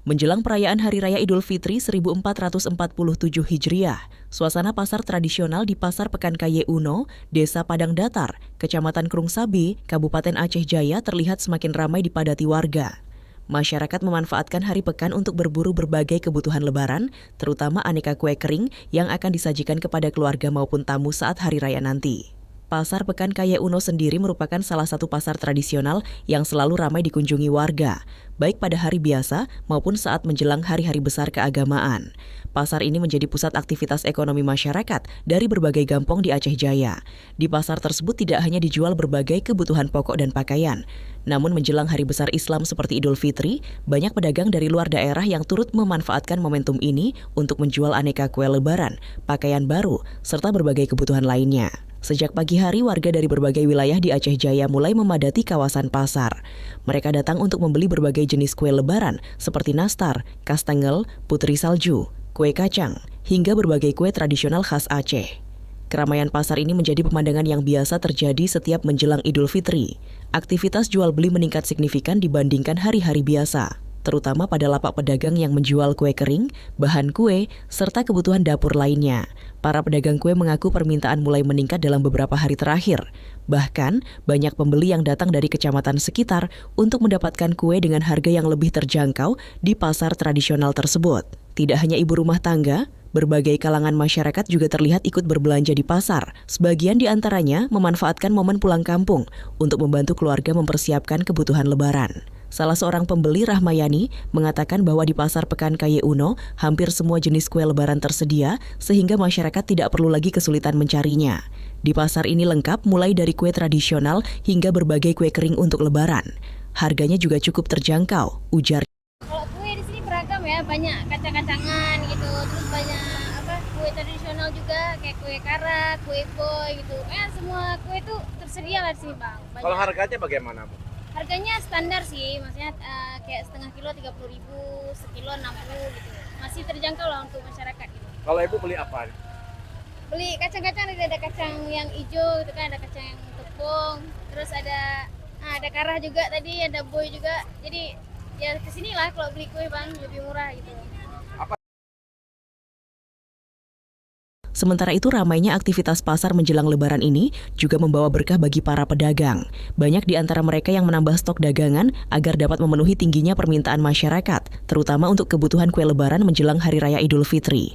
Menjelang perayaan Hari Raya Idul Fitri 1447 Hijriah, suasana pasar tradisional di Pasar Pekankaya Uno, Desa Padang Datar, Kecamatan Krungsabi, Kabupaten Aceh Jaya terlihat semakin ramai dipadati warga. Masyarakat memanfaatkan hari pekan untuk berburu berbagai kebutuhan lebaran, terutama aneka kue kering yang akan disajikan kepada keluarga maupun tamu saat hari raya nanti. Pasar Pekankaya Uno sendiri merupakan salah satu pasar tradisional yang selalu ramai dikunjungi warga, baik pada hari biasa maupun saat menjelang hari-hari besar keagamaan. Pasar ini menjadi pusat aktivitas ekonomi masyarakat dari berbagai gampong di Aceh Jaya. Di pasar tersebut tidak hanya dijual berbagai kebutuhan pokok dan pakaian, namun menjelang hari besar Islam seperti Idul Fitri, banyak pedagang dari luar daerah yang turut memanfaatkan momentum ini untuk menjual aneka kue lebaran, pakaian baru, serta berbagai kebutuhan lainnya. Sejak pagi hari, warga dari berbagai wilayah di Aceh Jaya mulai memadati kawasan pasar. Mereka datang untuk membeli berbagai jenis kue lebaran seperti nastar, kastengel, putri salju, kue kacang, hingga berbagai kue tradisional khas Aceh. Keramaian pasar ini menjadi pemandangan yang biasa terjadi setiap menjelang Idul Fitri. Aktivitas jual beli meningkat signifikan dibandingkan hari-hari biasa, terutama pada lapak pedagang yang menjual kue kering, bahan kue, serta kebutuhan dapur lainnya. Para pedagang kue mengaku permintaan mulai meningkat dalam beberapa hari terakhir. Bahkan, banyak pembeli yang datang dari kecamatan sekitar untuk mendapatkan kue dengan harga yang lebih terjangkau di pasar tradisional tersebut. Tidak hanya ibu rumah tangga, berbagai kalangan masyarakat juga terlihat ikut berbelanja di pasar. Sebagian di antaranya memanfaatkan momen pulang kampung untuk membantu keluarga mempersiapkan kebutuhan lebaran. Salah seorang pembeli, Rahmayani, mengatakan bahwa di Pasar Pekankaya Uno hampir semua jenis kue lebaran tersedia sehingga masyarakat tidak perlu lagi kesulitan mencarinya. Di pasar ini lengkap mulai dari kue tradisional hingga berbagai kue kering untuk lebaran. Harganya juga cukup terjangkau, ujar. Kalau kue di sini beragam ya, banyak kacang-kacangan gitu, terus banyak kue tradisional juga kayak kue karak, kue boy gitu. Semua kue itu tersedia lah di sini, Bang. Banyak. Kalau harganya bagaimana, Bu? Harganya standar sih, maksudnya kayak setengah kilo 30.000, sekilo 60 gitu. Masih terjangkau lah untuk masyarakat gitu. Kalau Ibu beli apa? Beli kacang-kacang, ada kacang yang hijau gitu kan, ada kacang yang tepung, terus ada karah juga tadi, ada boy juga. Jadi ya kesinilah kalau beli kue, Bang, lebih murah gitu. Sementara itu, ramainya aktivitas pasar menjelang lebaran ini juga membawa berkah bagi para pedagang. Banyak di antara mereka yang menambah stok dagangan agar dapat memenuhi tingginya permintaan masyarakat, terutama untuk kebutuhan kue lebaran menjelang Hari Raya Idul Fitri.